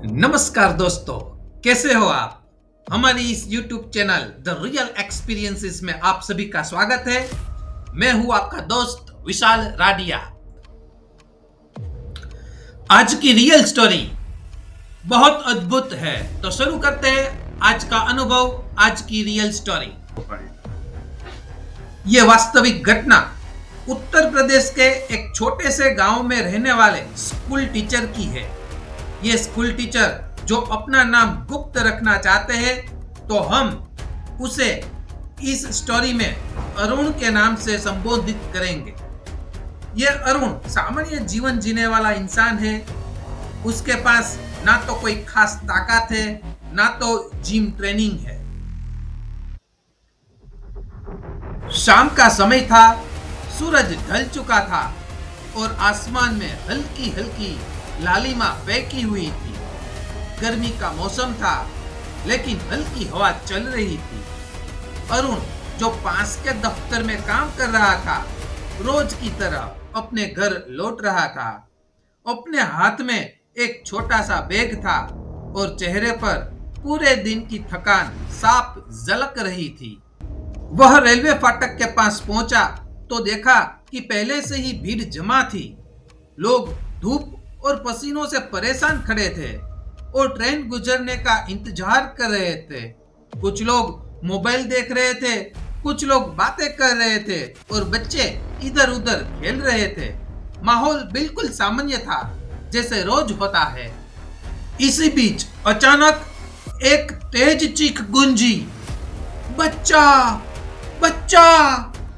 नमस्कार दोस्तों, कैसे हो आप? हमारी इस YouTube channel the real experiences में आप सभी का स्वागत है। मैं हूं आपका दोस्त विशाल राडिया। आज की रियल स्टोरी बहुत अद्भुत है, तो शुरू करते हैं आज का अनुभव, आज की रियल स्टोरी। ये वास्तविक घटना उत्तर प्रदेश के एक छोटे से गांव में रहने वाले स्कूल टीचर की है। ये स्कूल टीचर जो अपना नाम गुप्त रखना चाहते हैं, तो हम उसे इस स्टोरी में अरुण के नाम से संबोधित करेंगे। यह अरुण सामान्य जीवन जीने वाला इंसान है। उसके पास ना तो कोई खास ताकत है, ना तो जिम ट्रेनिंग है। शाम का समय था, सूरज ढल चुका था और आसमान में हल्की हल्की लालिमा बहकी हुई थी। गर्मी का मौसम था, लेकिन हल्की हवा चल रही थी। अरुण जो पास के दफ्तर में काम कर रहा था, रोज की तरह अपने घर लौट रहा था। अपने हाथ में एक छोटा सा बैग था और चेहरे पर पूरे दिन की थकान साफ झलक रही थी। वह रेलवे फाटक के पास पहुंचा तो देखा कि पहले से ही भीड़ जमा थी। लोग धूप और पसीनों से परेशान खड़े थे और ट्रेन गुजरने का इंतजार कर रहे थे। कुछ लोग मोबाइल देख रहे थे, कुछ लोग बातें कर रहे थे और बच्चे इधर उधर खेल रहे थे। माहौल बिल्कुल सामान्य था, जैसे रोज होता है। इसी बीच अचानक एक तेज चीख गूंजी, बच्चा बच्चा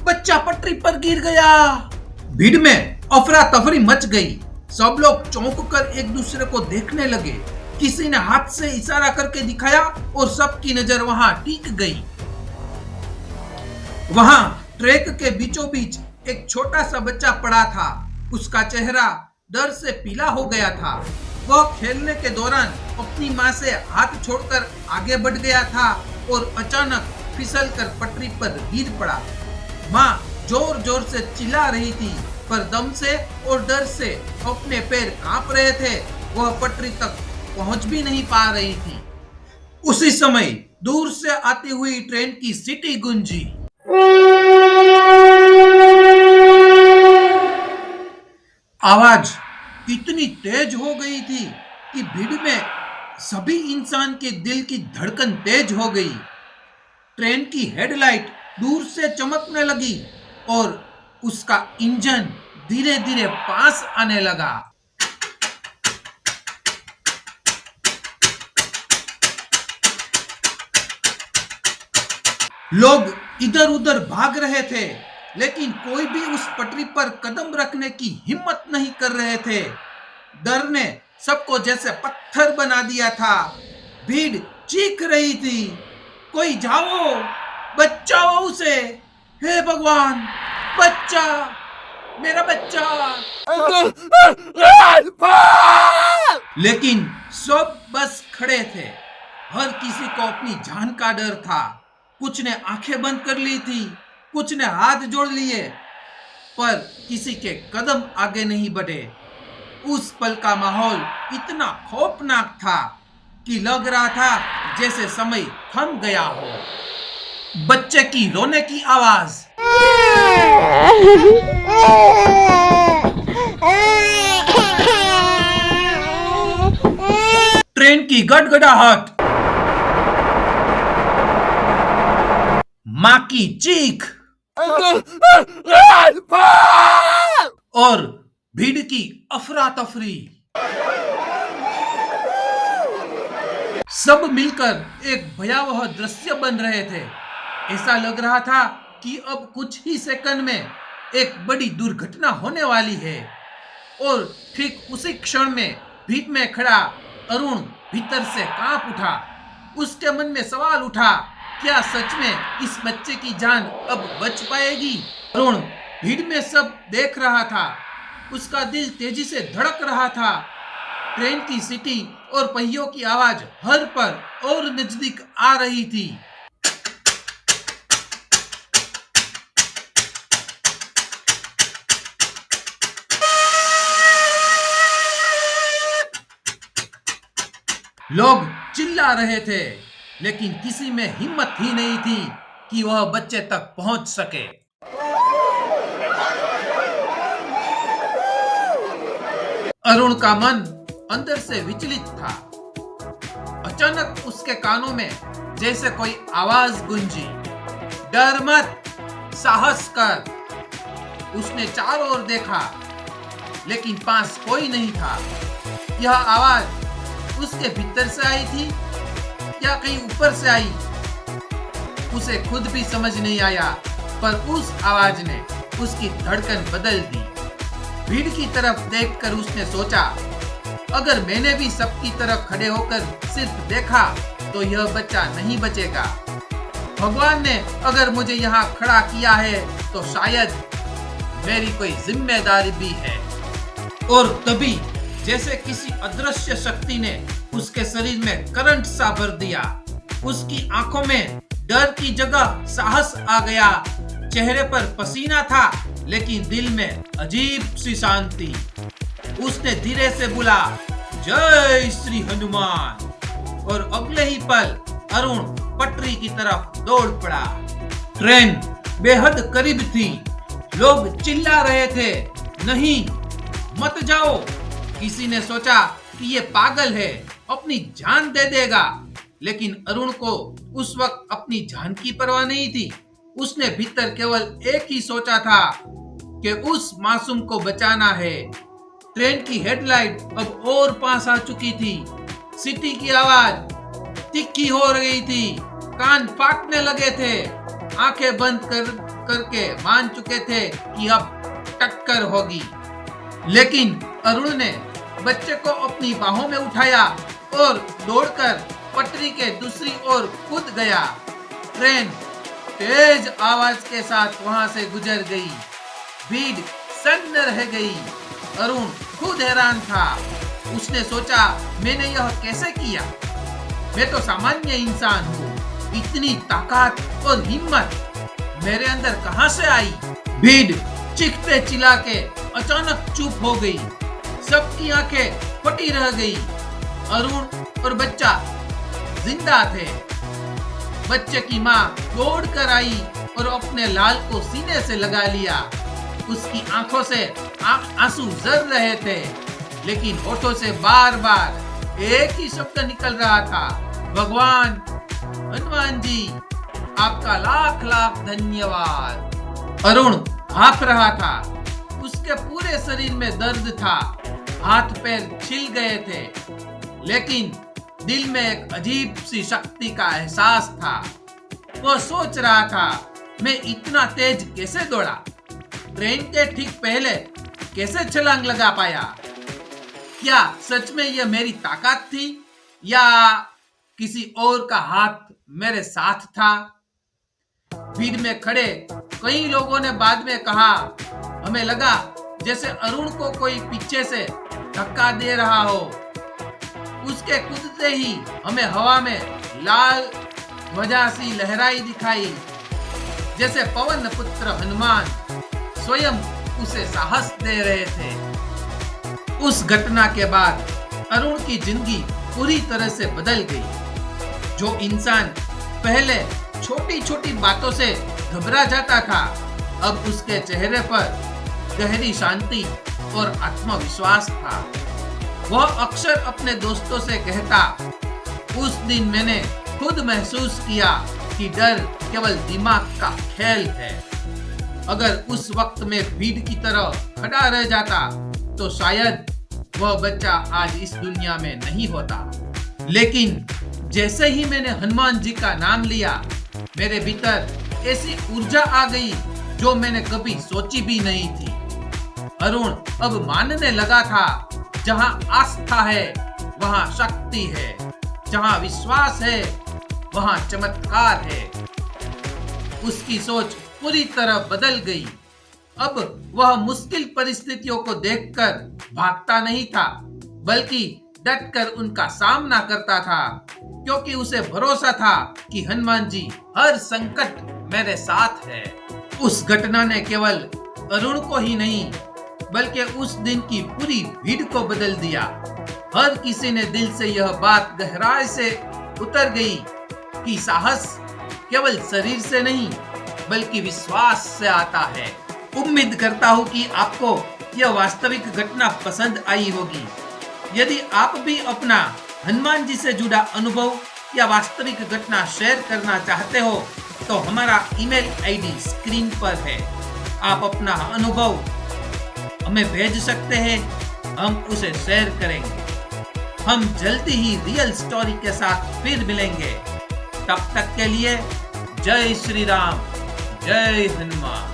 बच्चा पटरी पर गिर गया। भीड़ में अफरा तफरी मच गई। सब लोग चौंक कर एक दूसरे को देखने लगे। किसी ने हाथ से इशारा करके दिखाया और सबकी नजर वहां टिक गई। वहां ट्रैक के बीचों बीच एक छोटा सा बच्चा पड़ा था। उसका चेहरा डर से पीला हो गया था। वह खेलने के दौरान अपनी मां से हाथ छोड़कर आगे बढ़ गया था और अचानक फिसल कर पटरी पर गिर पड़ा। मां जोर जोर से चिल्ला रही थी, पर दम से और डर से अपने पैर कांप रहे थे। वह पटरी तक पहुंच भी नहीं पा रही थी। उसी समय दूर से आती हुई ट्रेन की सीटी गूंजी। आवाज इतनी तेज हो गई थी कि भीड़ में सभी इंसान के दिल की धड़कन तेज हो गई। ट्रेन की हेडलाइट दूर से चमकने लगी और उसका इंजन धीरे धीरे पास आने लगा। लोग इधर उधर भाग रहे थे, लेकिन कोई भी उस पटरी पर कदम रखने की हिम्मत नहीं कर रहे थे। डर ने सबको जैसे पत्थर बना दिया था। भीड़ चीख रही थी, कोई जाओ, बचाओ उसे, हे भगवान, बच्चा, मेरा बच्चा। लेकिन सब बस खड़े थे। हर किसी को अपनी जान का डर था। कुछ ने आंखें बंद कर ली थी, कुछ ने हाथ जोड़ लिए, पर किसी के कदम आगे नहीं बढ़े। उस पल का माहौल इतना खौफनाक था कि लग रहा था जैसे समय थम गया हो। बच्चे की रोने की आवाज, ट्रेन की गड़गड़ाहट, मां की चीख और भीड़ की अफरा तफरी। सब मिलकर एक भयावह दृश्य बन रहे थे। ऐसा लग रहा था कि अब कुछ ही सेकंड में एक बड़ी दुर्घटना होने वाली है। और ठीक उसी क्षण में भीड़ में खड़ा अरुण भीतर से कांप उठा। उसके मन में सवाल उठा, क्या सच में इस बच्चे की जान अब बच पाएगी? अरुण भीड़ में सब देख रहा था। उसका दिल तेजी से धड़क रहा था। ट्रेन की सीटी और पहियों की आवाज हर पर और नजदीक आ रही थी। लोग चिल्ला रहे थे, लेकिन किसी में हिम्मत ही नहीं थी कि वह बच्चे तक पहुंच सके। अरुण का मन अंदर से विचलित था। अचानक उसके कानों में जैसे कोई आवाज गूंजी, डर मत, साहस कर। उसने चारों ओर देखा, लेकिन पास कोई नहीं था। यह आवाज उसके भीतर से आई थी या कहीं ऊपर से आई, उसे खुद भी समझ नहीं आया, पर उस आवाज ने उसकी धड़कन बदल दी। भीड़ की तरफ देखकर उसने सोचा, अगर मैंने भी सबकी तरफ खड़े होकर सिर्फ देखा तो यह बच्चा नहीं बचेगा। भगवान ने अगर मुझे यहाँ खड़ा किया है तो शायद मेरी कोई जिम्मेदारी भी है। और तभी जैसे किसी अदृश्य शक्ति ने उसके शरीर में करंट सा भर दिया। उसकी आंखों में डर की जगह साहस आ गया। चेहरे पर पसीना था, लेकिन दिल में अजीब सी शांति। उसने धीरे से बोला, जय श्री हनुमान। और अगले ही पल अरुण पटरी की तरफ दौड़ पड़ा। ट्रेन बेहद करीब थी। लोग चिल्ला रहे थे, नहीं, मत जाओ। किसी ने सोचा कि ये पागल है, अपनी जान दे देगा। लेकिन अरुण को उस वक्त अपनी जान की परवाह नहीं थी। उसने भीतर केवल एक ही सोचा था कि उस मासूम को बचाना है। ट्रेन की हेडलाइट अब और पास आ चुकी थी। सिटी की आवाज तीखी हो रही थी, कान फाटने लगे थे। आंखें बंद करके मान चुके थे कि अब टक्कर होगी। लेकिन अरुण ने बच्चे को अपनी बाहों में उठाया और दौड़कर पटरी के दूसरी ओर कूद गया। ट्रेन तेज आवाज के साथ वहां से गुजर गई। भीड़ सन्न रह गई। अरुण खुद हैरान था। उसने सोचा, मैंने यह कैसे किया? मैं तो सामान्य इंसान हूँ। इतनी ताकत और हिम्मत मेरे अंदर कहां से आई? भीड़ चीखते चिल्ला के अचानक चुप हो गई। सबकी आंखें फटी रह गई। अरुण और बच्चा जिंदा थे। बच्चे की माँ दौड़ कर आई और अपने लाल को सीने से लगा लिया। उसकी आंखों से आंसू झर रहे थे, लेकिन होठों से बार बार एक ही शब्द निकल रहा था, भगवान, हनुमान जी, आपका लाख लाख धन्यवाद। अरुण हाफ रहा था। उसके पूरे शरीर में दर्द था। हाथ पैर छिल गए थे, लेकिन दिल में एक अजीब सी शक्ति का एहसास था। वह सोच रहा था, मैं इतना तेज कैसे दौड़ा? ट्रेन के ठीक पहले कैसे छलांग लगा पाया? क्या सच में यह मेरी ताकत थी या किसी और का हाथ मेरे साथ था? भीड़ में खड़े कई लोगों ने बाद में कहा, हमें लगा जैसे अरुण को कोई पीछे से धक्का दे रहा हो। उसके कूदते ही हमें हवा में लाल ध्वजा सी लहराई दिखाई, जैसे पवन पुत्र हनुमान स्वयं उसे साहस दे रहे थे। उस घटना के बाद अरुण की जिंदगी पूरी तरह से बदल गई। जो इंसान पहले छोटी छोटी बातों से घबरा जाता था, अब उसके चेहरे पर गहरी शांति और आत्मविश्वास था। वह अक्सर अपने दोस्तों से कहता, उस दिन मैंने खुद महसूस किया कि डर केवल दिमाग का खेल है। अगर उस वक्त में भीड़ की तरह खड़ा रह जाता तो शायद वह बच्चा आज इस दुनिया में नहीं होता। लेकिन जैसे ही मैंने हनुमान जी का नाम लिया, मेरे भीतर ऐसी ऊर्जा आ गई जो मैंने कभी सोची भी नहीं थी। अरुण अब मानने लगा था, जहां आस्था है वहां शक्ति है, जहां विश्वास है वहां चमत्कार है। उसकी सोच पूरी तरह बदल गई। अब वह मुश्किल परिस्थितियों को देखकर भागता नहीं था, बल्कि डटकर उनका सामना करता था, क्योंकि उसे भरोसा था कि हनुमान जी हर संकट मेरे साथ है। उस घटना ने केवल अरुण को ही नहीं, बल्कि उस दिन की पूरी भीड़ को बदल दिया। हर किसी ने दिल से यह बात गहराई से उतर गई कि साहस केवल शरीर से नहीं बल्कि विश्वास से आता है। उम्मीद करता हूँ कि आपको यह वास्तविक घटना पसंद आई होगी। यदि आप भी अपना हनुमान जी से जुड़ा अनुभव या वास्तविक घटना शेयर करना चाहते हो तो हमारा ईमेल आईडी स्क्रीन पर है। आप अपना अनुभव हमें भेज सकते हैं, हम उसे शेयर करेंगे। हम जल्दी ही रियल स्टोरी के साथ फिर मिलेंगे। तब तक के लिए जय श्री राम, जय हनुमान।